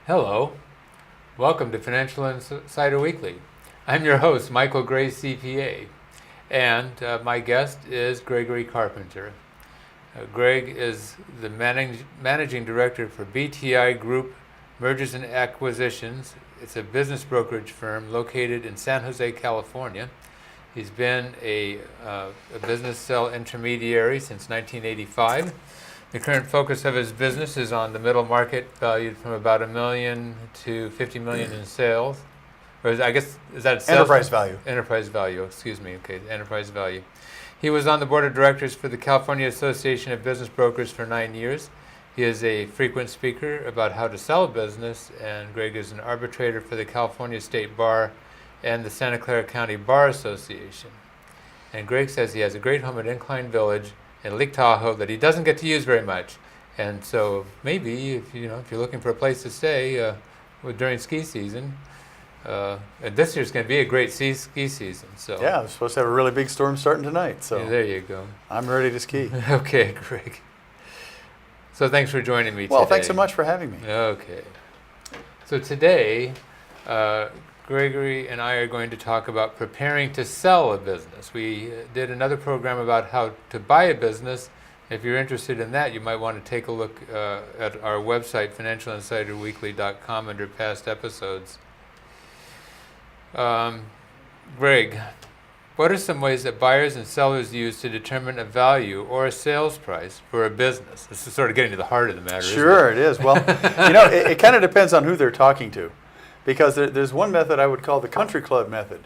Hello, welcome to Financial Insider Weekly. I'm your host, Michael Gray, CPA, and my guest is Gregory Carpenter. Greg is the managing director for BTI Group Mergers and Acquisitions. It's a business brokerage firm located in San Jose, California. He's been a business sell intermediary since 1985. The current focus of his business is on the middle market, valued from about $1 million to $50 million in sales. Or is that sales? Enterprise value. Enterprise value, excuse me. Okay, enterprise value. He was on the board of directors for the California Association of Business Brokers for 9 years. He is a frequent speaker about how to sell a business, and Greg is an arbitrator for the California State Bar and the Santa Clara County Bar Association. And Greg says he has a great home at Incline Village in Lake Tahoe that he doesn't get to use very much. And so maybe if you're looking for a place to stay during ski season, this year's going to be a great ski season. So yeah, we're supposed to have a really big storm starting tonight. So yeah, there you go. I'm ready to ski. Okay, Greg. So thanks for joining me today. Well, thanks so much for having me. Okay. So today, Gregory and I are going to talk about preparing to sell a business. We did another program about how to buy a business. If you're interested in that, you might want to take a look at our website, financialinsiderweekly.com, under past episodes. Greg, what are some ways that buyers and sellers use to determine a value or a sales price for a business? This is sort of getting to the heart of the matter, Sure, isn't it is. Well, it kind of depends on who they're talking to. Because there's one method I would call the country club method,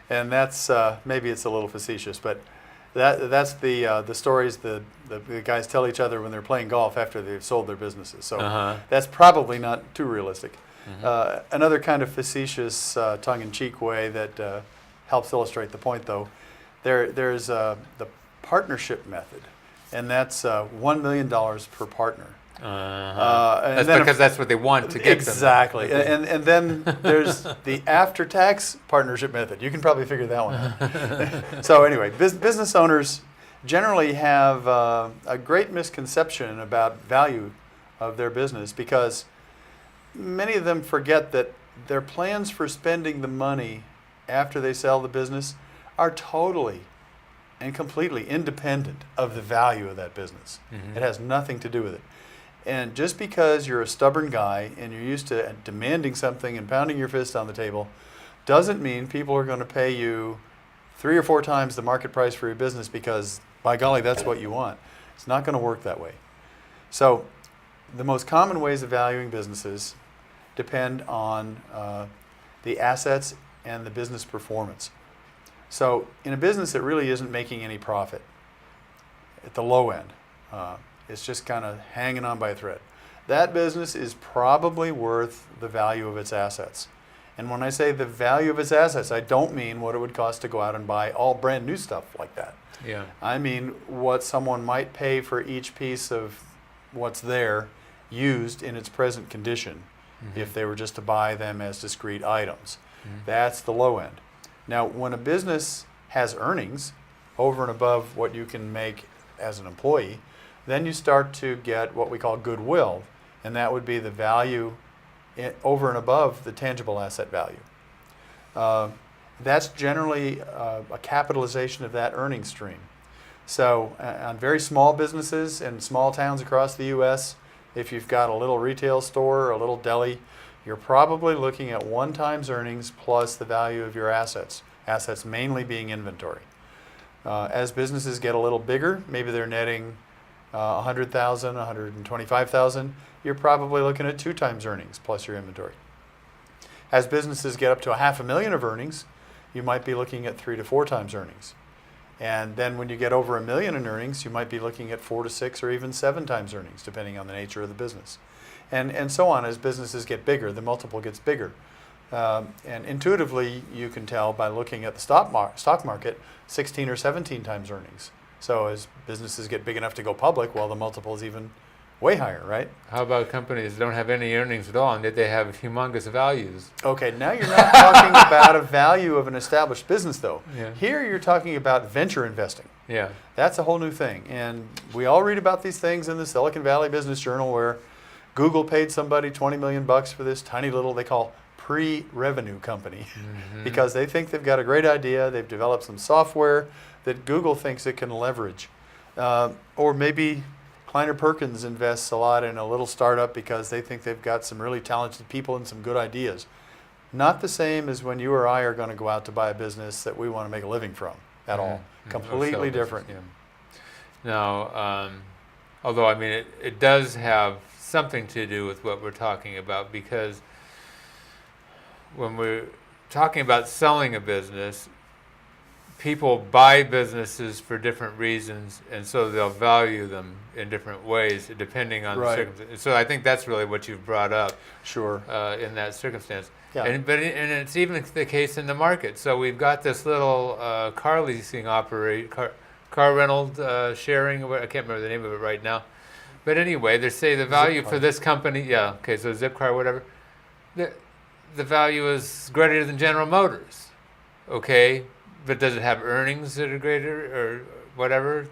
and that's maybe it's a little facetious, but that's the stories the guys tell each other when they're playing golf after they've sold their businesses. So that's probably not too realistic. Another kind of facetious, tongue-in-cheek way that helps illustrate the point, though, there's the partnership method, and that's $1 million per partner. That's because that's what they want to get exactly. them. And then there's the after-tax partnership method. You can probably figure that one out. So anyway, business owners generally have a great misconception about value of their business because many of them forget that their plans for spending the money after they sell the business are totally and completely independent of the value of that business. It has nothing to do with it. And just because you're a stubborn guy and you're used to demanding something and pounding your fist on the table doesn't mean people are going to pay you 3 or 4 times the market price for your business because, by golly, that's what you want. It's not going to work that way. So the most common ways of valuing businesses depend on the assets and the business performance. So in a business that really isn't making any profit at the low end, it's just kind of hanging on by a thread. That business is probably worth the value of its assets. And when I say the value of its assets, I don't mean what it would cost to go out and buy all brand new stuff like that. Yeah. I mean what someone might pay for each piece of what's there used in its present condition if they were just to buy them as discrete items. That's the low end. Now, when a business has earnings over and above what you can make as an employee, then you start to get what we call goodwill, and that would be the value over and above the tangible asset value. That's generally a capitalization of that earning stream. So on very small businesses in small towns across the U.S., if you've got a little retail store or a little deli, you're probably looking at 1 times earnings plus the value of your assets mainly being inventory. As businesses get a little bigger, maybe they're netting 100,000, 125,000, you're probably looking at 2 times earnings plus your inventory. As businesses get up to $500,000 of earnings, you might be looking at 3 to 4 times earnings. And then when you get over $1 million in earnings, you might be looking at 4 to 6 or even 7 times earnings, depending on the nature of the business. And so on. As businesses get bigger, the multiple gets bigger. And intuitively, you can tell by looking at the stock market, 16 or 17 times earnings. So as businesses get big enough to go public, well, the multiple is even way higher, right? How about companies that don't have any earnings at all and yet they have humongous values? Okay, now you're not talking about a value of an established business, though. Yeah. Here you're talking about venture investing. Yeah. That's a whole new thing. And we all read about these things in the Silicon Valley Business Journal where Google paid somebody 20 million bucks for this tiny little, they call pre-revenue company, because they think they've got a great idea. They've developed some software that Google thinks it can leverage. Or maybe Kleiner Perkins invests a lot in a little startup because they think they've got some really talented people and some good ideas. Not the same as when you or I are going to go out to buy a business that we want to make a living from at all. Completely different. Yeah. Now, although I mean it does have something to do with what we're talking about, because when we're talking about selling a business, people buy businesses for different reasons, and so they'll value them in different ways depending on the circumstance. So I think that's really what you've brought up. Sure. In that circumstance. Yeah. And it's even the case in the market. So we've got this little car leasing car rental sharing. I can't remember the name of it right now. But anyway, they say the value for this company, so Zipcar, whatever, the value is greater than General Motors, okay? But does it have earnings that are greater or whatever?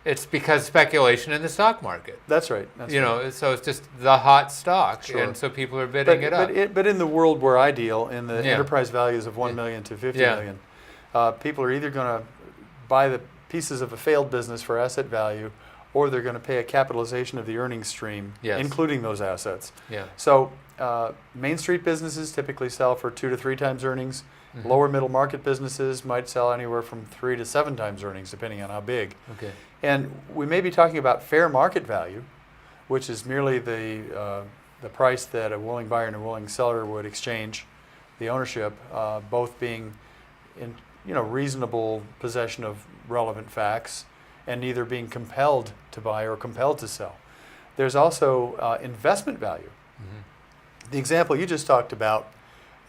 It's because speculation in the stock market. That's right. So it's just the hot stock, Sure. and so people are bidding it up. But in the world where I deal, in the enterprise values of 1 million to 50 million, people are either going to buy the pieces of a failed business for asset value, or they're going to pay a capitalization of the earnings stream, including those assets. Yeah. So Main Street businesses typically sell for 2 to 3 times earnings. Lower middle market businesses might sell anywhere from 3 to 7 times earnings, depending on how big. Okay. And we may be talking about fair market value, which is merely the price that a willing buyer and a willing seller would exchange the ownership, both being in reasonable possession of relevant facts, and neither being compelled to buy or compelled to sell. There's also investment value. The example you just talked about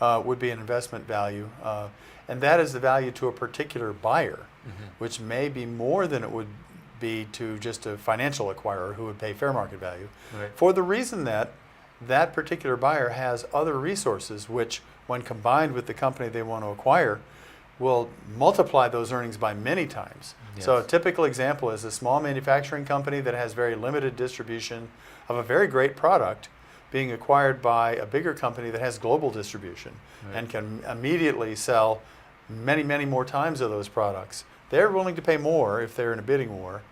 would be an investment value, and that is the value to a particular buyer, which may be more than it would be to just a financial acquirer who would pay fair market value, for the reason that that particular buyer has other resources which, when combined with the company they want to acquire, will multiply those earnings by many times. So a typical example is a small manufacturing company that has very limited distribution of a very great product being acquired by a bigger company that has global distribution and can immediately sell many, many more times of those products. They're willing to pay more if they're in a bidding war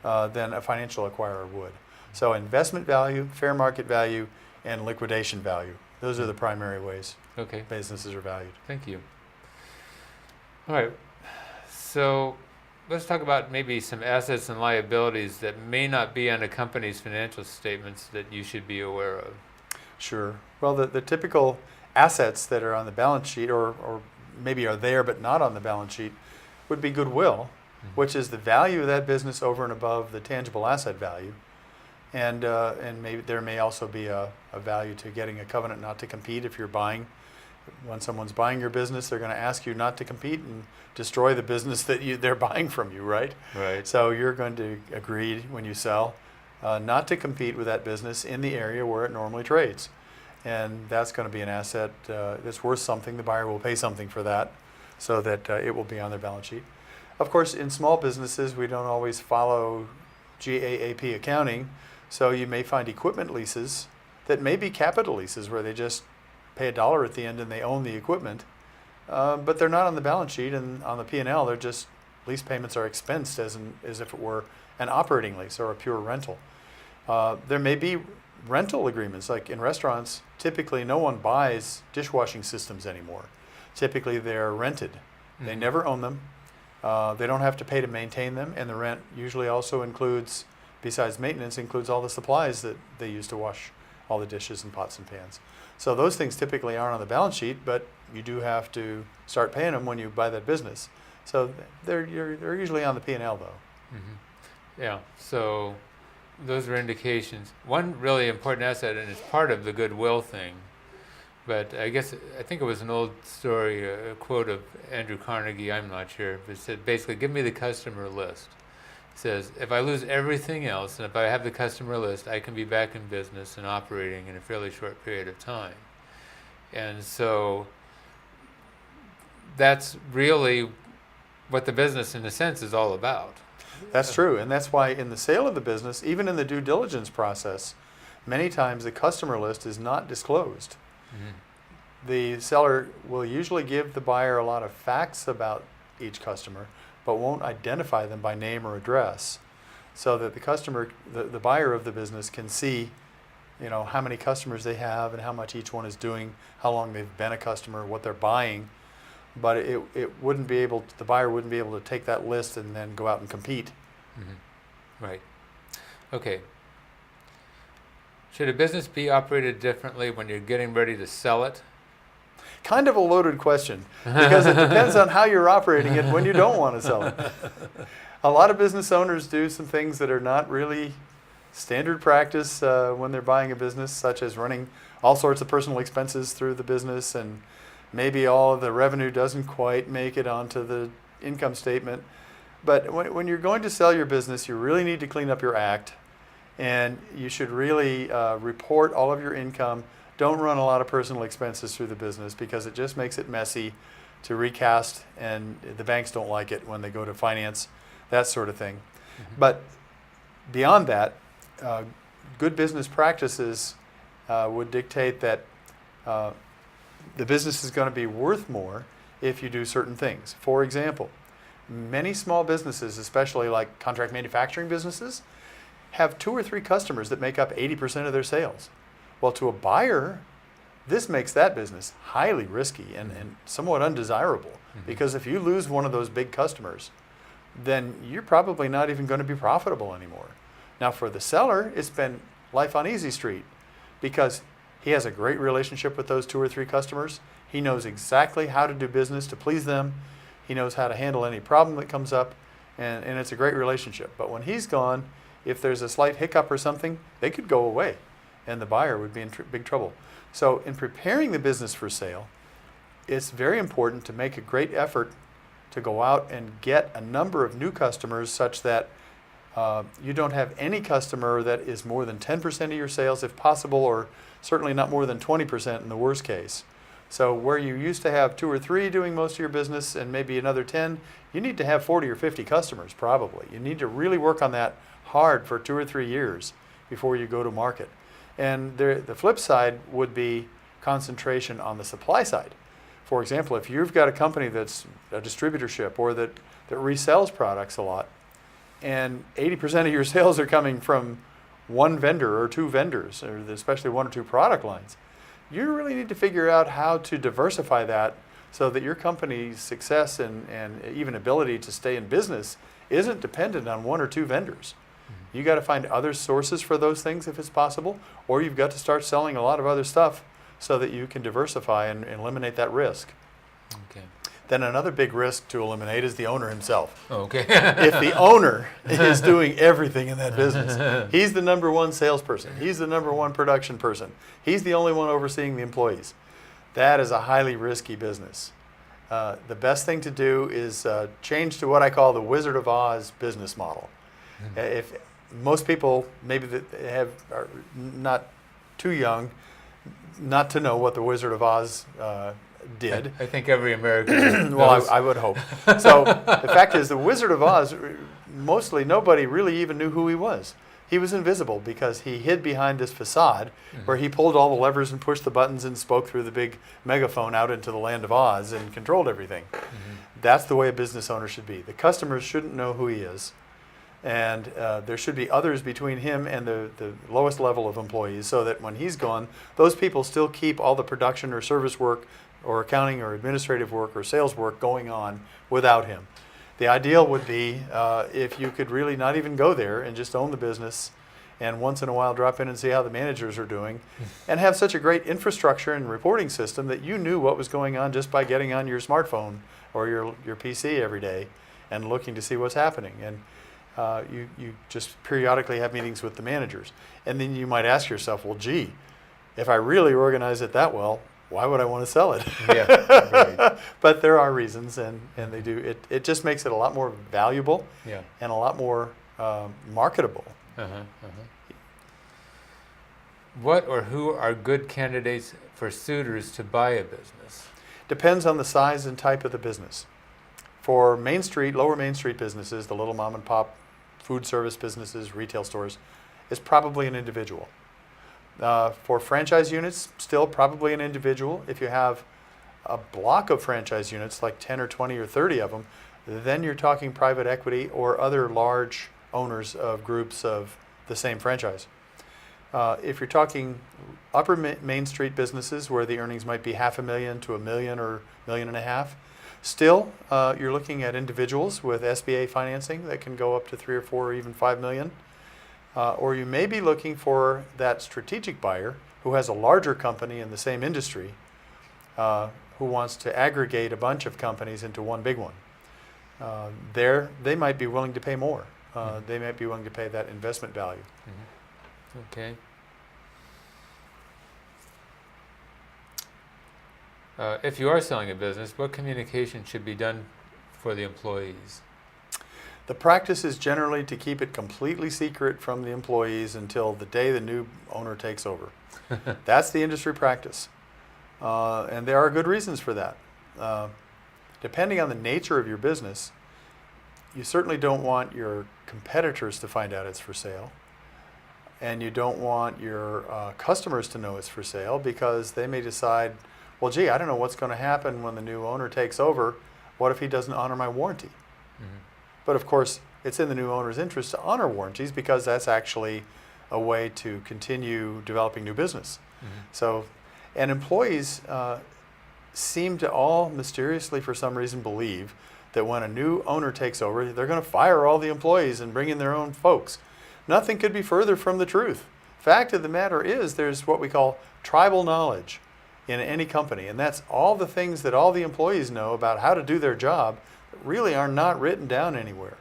than a financial acquirer would. So investment value, fair market value, and liquidation value. Those are the primary ways businesses are valued. Thank you. All right. So let's talk about maybe some assets and liabilities that may not be on a company's financial statements that you should be aware of. Sure. Well, the typical assets that are on the balance sheet or maybe are there but not on the balance sheet would be goodwill, which is the value of that business over and above the tangible asset value. And maybe there may also be a value to getting a covenant not to compete. If you're buying, when someone's buying your business, they're going to ask you not to compete and destroy the business that they're buying from you, right? Right. So you're going to agree when you sell not to compete with that business in the area where it normally trades. And that's going to be an asset that's worth something. The buyer will pay something for that so that it will be on their balance sheet. Of course, in small businesses, we don't always follow GAAP accounting, so you may find equipment leases that may be capital leases where they just pay $1 at the end and they own the equipment, but they're not on the balance sheet, and on the P&L, they're just lease payments are expensed as if it were an operating lease or a pure rental. There may be rental agreements, like in restaurants. Typically, no one buys dishwashing systems anymore. Typically, they're rented. They never own them. They don't have to pay to maintain them, and the rent usually also includes, besides maintenance, includes all the supplies that they use to wash all the dishes and pots and pans. So those things typically aren't on the balance sheet, but you do have to start paying them when you buy that business. So they're usually on the P&L though. Yeah, so those are indications. One really important asset, and it's part of the goodwill thing, but I think it was an old story, a quote of Andrew Carnegie, I'm not sure, but it said basically, give me the customer list. It says, if I lose everything else, and if I have the customer list, I can be back in business and operating in a fairly short period of time. And so that's really what the business, in a sense, is all about. That's true, and that's why in the sale of the business, even in the due diligence process, many times the customer list is not disclosed. Mm-hmm. The seller will usually give the buyer a lot of facts about each customer, but won't identify them by name or address, so that the customer, the buyer of the business, can see, how many customers they have and how much each one is doing, how long they've been a customer, what they're buying. But it wouldn't be able the buyer wouldn't be able to take that list and then go out and compete. Mm-hmm. Right. Okay. Should a business be operated differently when you're getting ready to sell it? Kind of a loaded question, because it depends on how you're operating it when you don't want to sell it. A lot of business owners do some things that are not really standard practice when they're buying a business, such as running all sorts of personal expenses through the business, and maybe all of the revenue doesn't quite make it onto the income statement. But when you're going to sell your business, you really need to clean up your act, and you should really report all of your income. Don't run a lot of personal expenses through the business, because it just makes it messy to recast, and the banks don't like it when they go to finance, that sort of thing. Mm-hmm. But beyond that, good business practices would dictate that the business is going to be worth more if you do certain things. For example, many small businesses, especially like contract manufacturing businesses, have 2 or 3 customers that make up 80% of their sales. Well, to a buyer, this makes that business highly risky and somewhat undesirable, because if you lose one of those big customers, then you're probably not even going to be profitable anymore. Now, for the seller, it's been life on easy street, because he has a great relationship with those 2 or 3 customers. He knows exactly how to do business to please them. He knows how to handle any problem that comes up, and it's a great relationship. But when he's gone, if there's a slight hiccup or something, they could go away, and the buyer would be in big trouble. So in preparing the business for sale, it's very important to make a great effort to go out and get a number of new customers, such that you don't have any customer that is more than 10% of your sales if possible, or certainly not more than 20% in the worst case. So where you used to have 2 or 3 doing most of your business and maybe another 10, you need to have 40 or 50 customers probably. You need to really work on that hard for 2 or 3 years before you go to market. And the flip side would be concentration on the supply side. For example, if you've got a company that's a distributorship or that resells products a lot, and 80% of your sales are coming from one vendor or 2 vendors, or especially 1 or 2 product lines, you really need to figure out how to diversify that so that your company's success and even ability to stay in business isn't dependent on 1 or 2 vendors. You got to find other sources for those things if it's possible, or you've got to start selling a lot of other stuff so that you can diversify and eliminate that risk. Okay. Then another big risk to eliminate is the owner himself. Okay. If the owner is doing everything in that business, he's the number 1 salesperson, he's the number 1 production person, he's the only one overseeing the employees, that is a highly risky business. The best thing to do is change to what I call the Wizard of Oz business model. If most people maybe that are not too young not to know what the Wizard of Oz did. I think every American well, I would hope. So the fact is, the Wizard of Oz, mostly nobody really even knew who he was. He was invisible because he hid behind this facade where he pulled all the levers and pushed the buttons and spoke through the big megaphone out into the land of Oz and controlled everything. That's the way a business owner should be. The customers shouldn't know who he is. And there should be others between him and the lowest level of employees, so that when he's gone, those people still keep all the production or service work or accounting or administrative work or sales work going on without him. The ideal would be if you could really not even go there and just own the business, and once in a while drop in and see how the managers are doing, and have such a great infrastructure and reporting system that you knew what was going on just by getting on your smartphone or your PC every day and looking to see what's happening. And you just periodically have meetings with the managers. And then you might ask yourself, well, gee, if I really organize it that well, why would I want to sell it? Yeah, right. But there are reasons, and they do. It just makes it a lot more valuable and a lot more marketable. What or who are good candidates for suitors to buy a business? Depends on the size and type of the business. For Main Street, lower Main Street businesses, the little mom and pop food service businesses, retail stores, is probably an individual. For franchise units, still probably an individual. If you have a block of franchise units, like 10 or 20 or 30 of them, then you're talking private equity or other large owners of groups of the same franchise. If you're talking upper Main Street businesses where the earnings might be $500,000 to $1 million or $1.5 million, still you're looking at individuals with SBA financing that can go up to 3 or 4 or even $5 million. Or you may be looking for that strategic buyer who has a larger company in the same industry who wants to aggregate a bunch of companies into one big one. They might be willing to pay more. They might be willing to pay that investment value. Mm-hmm. Okay. If you are selling a business, what communication should be done for the employees? The practice is generally to keep it completely secret from the employees until the day the new owner takes over. That's the industry practice. And there are good reasons for that. Depending on the nature of your business, you certainly don't want your competitors to find out it's for sale. And you don't want your customers to know it's for sale because they may decide, well, gee, I don't know what's going to happen when the new owner takes over. What if he doesn't honor my warranty? Mm-hmm. But of course, it's in the new owner's interest to honor warranties because that's actually a way to continue developing new business. Mm-hmm. So, and employees seem to all mysteriously, for some reason, believe that when a new owner takes over, they're going to fire all the employees and bring in their own folks. Nothing could be further from the truth. Fact of the matter is there's what we call tribal knowledge in any company, and that's all the things that all the employees know about how to do their job that really are not written down anywhere.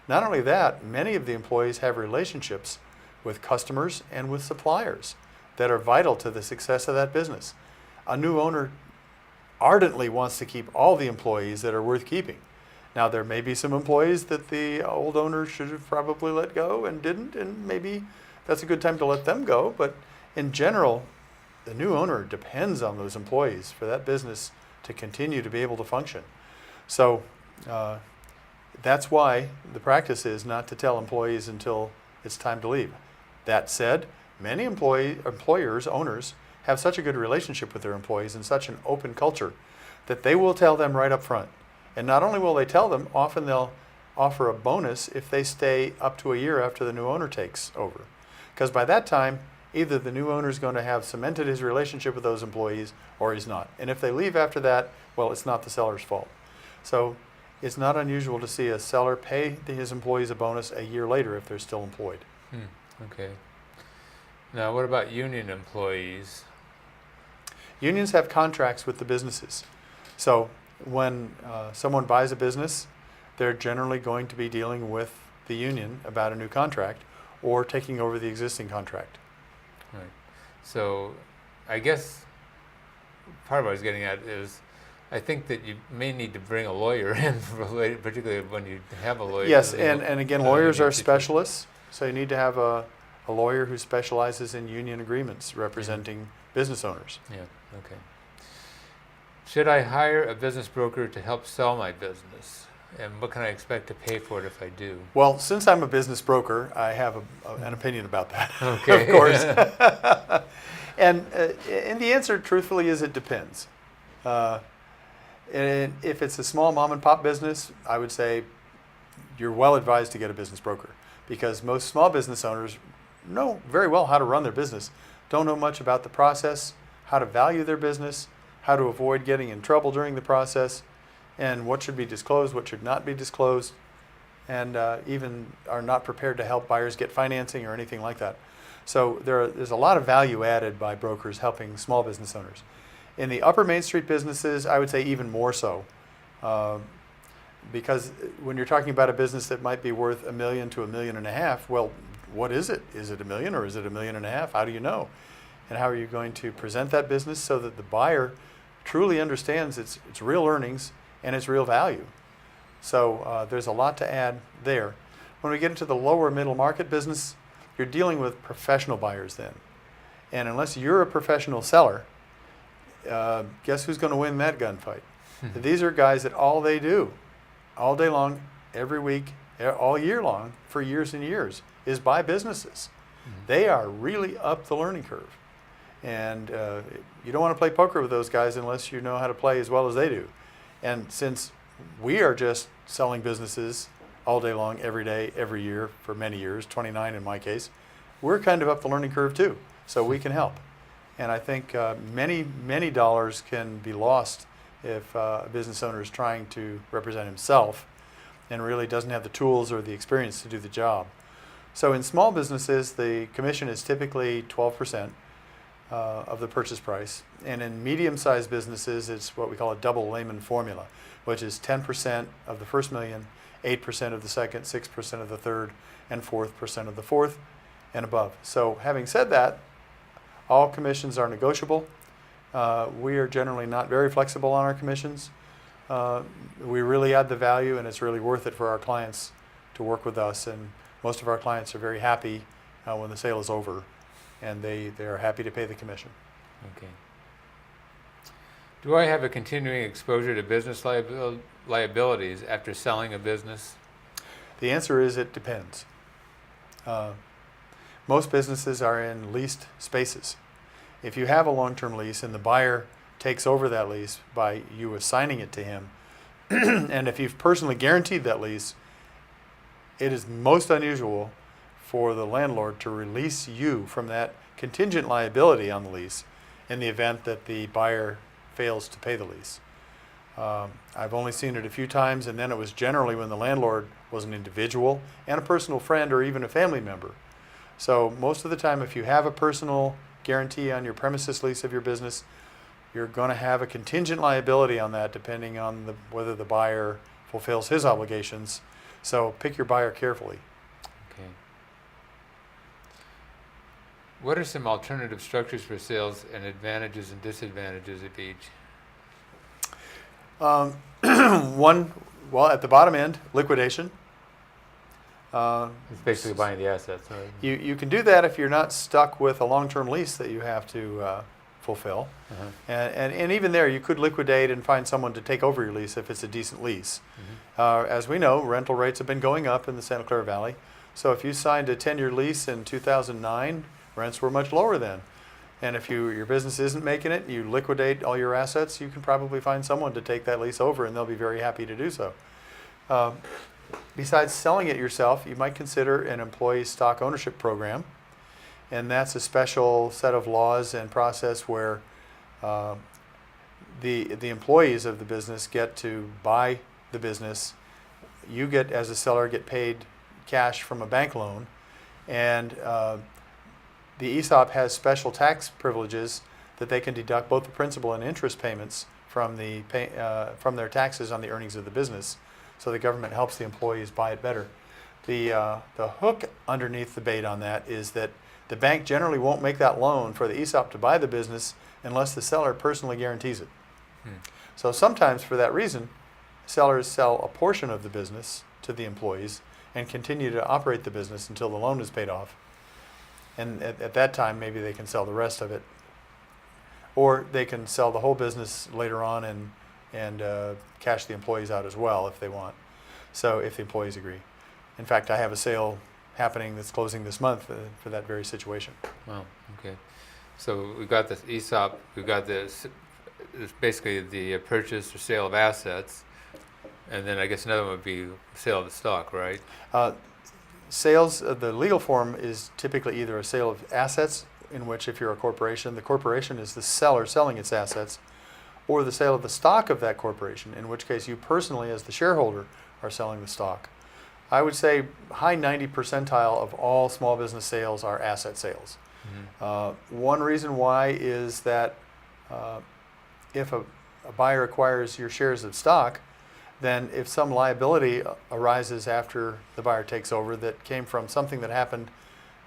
Not only that, many of the employees have relationships with customers and with suppliers that are vital to the success of that business. A new owner ardently wants to keep all the employees that are worth keeping. Now, there may be some employees that the old owner should have probably let go and didn't, and maybe that's a good time to let them go. But in general, the new owner depends on those employees for that business to continue to be able to function. So that's why the practice is not to tell employees until it's time to leave. That said, many employers, owners, have such a good relationship with their employees and such an open culture that they will tell them right up front. And not only will they tell them, often they'll offer a bonus if they stay up to a year after the new owner takes over. Because by that time, either the new owner is going to have cemented his relationship with those employees or he's not. And if they leave after that, well, it's not the seller's fault. So it's not unusual to see a seller pay his employees a bonus a year later if they're still employed. Okay. Now, what about union employees? Unions have contracts with the businesses. So when someone buys a business, they're generally going to be dealing with the union about a new contract or taking over the existing contract. Right. So I guess part of what I was getting at is I think that you may need to bring a lawyer in, particularly when you have a lawyer. Yes, and again, lawyers are specialists, so you need to have a lawyer who specializes in union agreements representing business owners. Yeah, okay. Should I hire a business broker to help sell my business? And what can I expect to pay for it if I do? Well, since I'm a business broker, I have an opinion about that, okay. Of course. And the answer, truthfully, is it depends. And if it's a small mom and pop business, I would say you're well advised to get a business broker because most small business owners know very well how to run their business, don't know much about the process, how to value their business, how to avoid getting in trouble during the process, and what should be disclosed, what should not be disclosed, and even are not prepared to help buyers get financing or anything like that. So there's a lot of value added by brokers helping small business owners. In the upper Main Street businesses, I would say even more so, because when you're talking about a business that might be worth $1 million to $1.5 million, well, what is it? Is it $1 million or is it $1.5 million? How do you know? And how are you going to present that business so that the buyer truly understands its real earnings and its real value? So there's a lot to add there. When we get into the lower middle market business, you're dealing with professional buyers then. And unless you're a professional seller, guess who's going to win that gunfight? These are guys that all they do, all day long, every week, all year long, for years and years, is buy businesses. They are really up the learning curve. And you don't want to play poker with those guys unless you know how to play as well as they do. And since we are just selling businesses all day long, every day, every year for many years, 29 in my case, we're kind of up the learning curve too. So we can help. And I think many dollars can be lost if a business owner is trying to represent himself and really doesn't have the tools or the experience to do the job. So in small businesses, the commission is typically 12% of the purchase price. And in medium-sized businesses, it's what we call a double layman formula, which is 10% of the first million, 8% of the second, 6% of the third, and 4% of the fourth, and above. So having said that, all commissions are negotiable. We are generally not very flexible on our commissions. We really add the value, and it's really worth it for our clients to work with us. And most of our clients are very happy when the sale is over, and they are happy to pay the commission. Okay. Do I have a continuing exposure to business liabilities after selling a business? The answer is it depends. Most businesses are in leased spaces. If you have a long-term lease and the buyer takes over that lease by you assigning it to him, and if you've personally guaranteed that lease, it is most unusual for the landlord to release you from that contingent liability on the lease in the event that the buyer fails to pay the lease. I've only seen it a few times, and then it was generally when the landlord was an individual and a personal friend or even a family member. So most of the time, if you have a personal guarantee on your premises lease of your business, you're going to have a contingent liability on that depending on whether the buyer fulfills his obligations. So pick your buyer carefully. Okay. What are some alternative structures for sales and advantages and disadvantages of each? One, well, at the bottom end, liquidation. It's basically buying the assets, right? You can do that if you're not stuck with a long-term lease that you have to fulfill. Uh-huh. And even there, you could liquidate and find someone to take over your lease if it's a decent lease. Mm-hmm. As we know, rental rates have been going up in the Santa Clara Valley. So if you signed a 10-year lease in 2009, rents were much lower then. And if your business isn't making it, you liquidate all your assets, you can probably find someone to take that lease over, and they'll be very happy to do so. Besides selling it yourself, you might consider an employee stock ownership program. And that's a special set of laws and process where the employees of the business get to buy the business. You get, as a seller, get paid cash from a bank loan. And the ESOP has special tax privileges that they can deduct both the principal and interest payments from their taxes on the earnings of the business. So the government helps the employees buy it better. The hook underneath the bait on that is that the bank generally won't make that loan for the ESOP to buy the business unless the seller personally guarantees it. So sometimes for that reason, sellers sell a portion of the business to the employees and continue to operate the business until the loan is paid off. And at that time, maybe they can sell the rest of it. Or they can sell the whole business later on and cash the employees out as well if they want. So if the employees agree. In fact, I have a sale happening that's closing this month for that very situation. Wow, okay. So we've got this ESOP, we've got this basically the purchase or sale of assets, and then I guess another one would be sale of the stock, right? Sales, the legal form is typically either a sale of assets, in which if you're a corporation, the corporation is the seller selling its assets, or the sale of the stock of that corporation, in which case you personally as the shareholder are selling the stock. I would say high 90 percentile of all small business sales are asset sales. Mm-hmm. One reason why is that if a buyer acquires your shares of stock, then if some liability arises after the buyer takes over that came from something that happened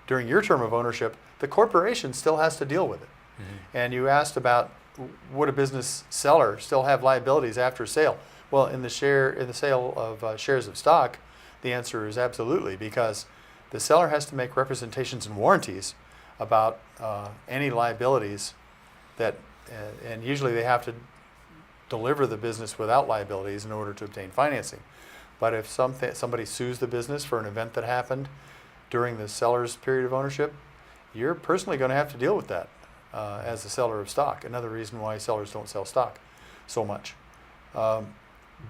during your term of ownership, the corporation still has to deal with it. Mm-hmm. And you asked about, would a business seller still have liabilities after sale? Well, in the sale of shares of stock, the answer is absolutely, because the seller has to make representations and warranties about any liabilities that, and usually they have to deliver the business without liabilities in order to obtain financing. But if somebody sues the business for an event that happened during the seller's period of ownership, you're personally going to have to deal with that. as a seller of stock. Another reason why sellers don't sell stock so much.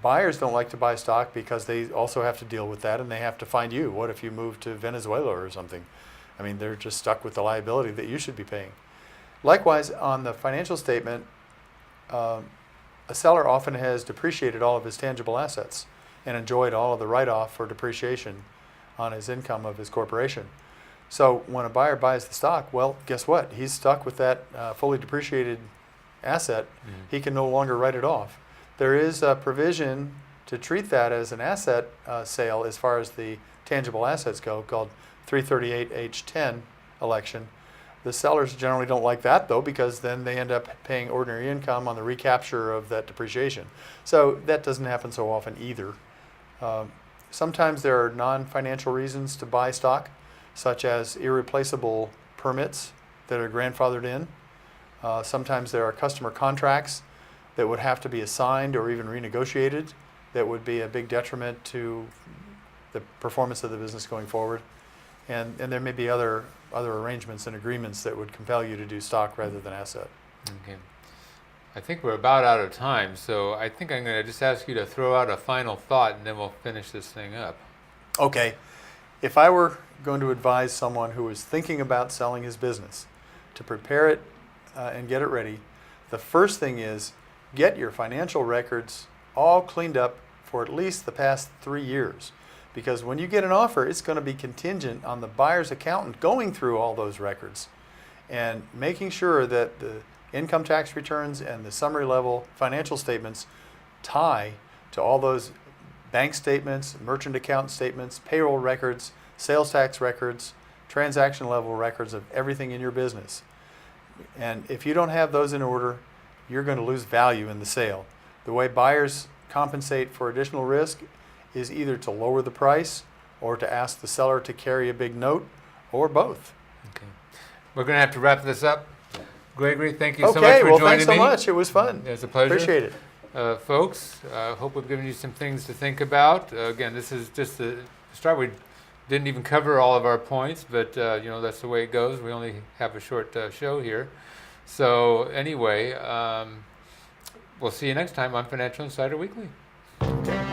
Buyers don't like to buy stock because they also have to deal with that, and they have to find you. What if you move to Venezuela or something? I mean, they're just stuck with the liability that you should be paying. Likewise, on the financial statement, a seller often has depreciated all of his tangible assets and enjoyed all of the write-off for depreciation on his income of his corporation. So when a buyer buys the stock, well, guess what? He's stuck with that fully depreciated asset. He can no longer write it off. There is a provision to treat that as an asset sale as far as the tangible assets go, called 338H10 election. The sellers generally don't like that, though, because then they end up paying ordinary income on the recapture of that depreciation. So that doesn't happen so often either. Sometimes there are non-financial reasons to buy stock, such as irreplaceable permits that are grandfathered in. Sometimes there are customer contracts that would have to be assigned or even renegotiated that would be a big detriment to the performance of the business going forward. And there may be other arrangements and agreements that would compel you to do stock rather than asset. Okay. I think we're about out of time, so I think I'm going to just ask you to throw out a final thought, and then we'll finish this thing up. Okay. If I were going to advise someone who is thinking about selling his business to prepare it and get it ready, the first thing is get your financial records all cleaned up for at least the past 3 years. Because when you get an offer, it's going to be contingent on the buyer's accountant going through all those records and making sure that the income tax returns and the summary level financial statements tie to all those bank statements, merchant account statements, payroll records, sales tax records, transaction level records of everything in your business. And if you don't have those in order, you're going to lose value in the sale. The way buyers compensate for additional risk is either to lower the price or to ask the seller to carry a big note, or both. Okay. We're going to have to wrap this up. Gregory, thank you so much Okay, for well, joining thanks so me. much. It was fun. It's a pleasure. Appreciate it. Folks, hope we've given you some things to think about. Again, this is just the start. We didn't even cover all of our points, but that's the way it goes. We only have a short show here. So anyway, we'll see you next time on Financial Insider Weekly. Okay.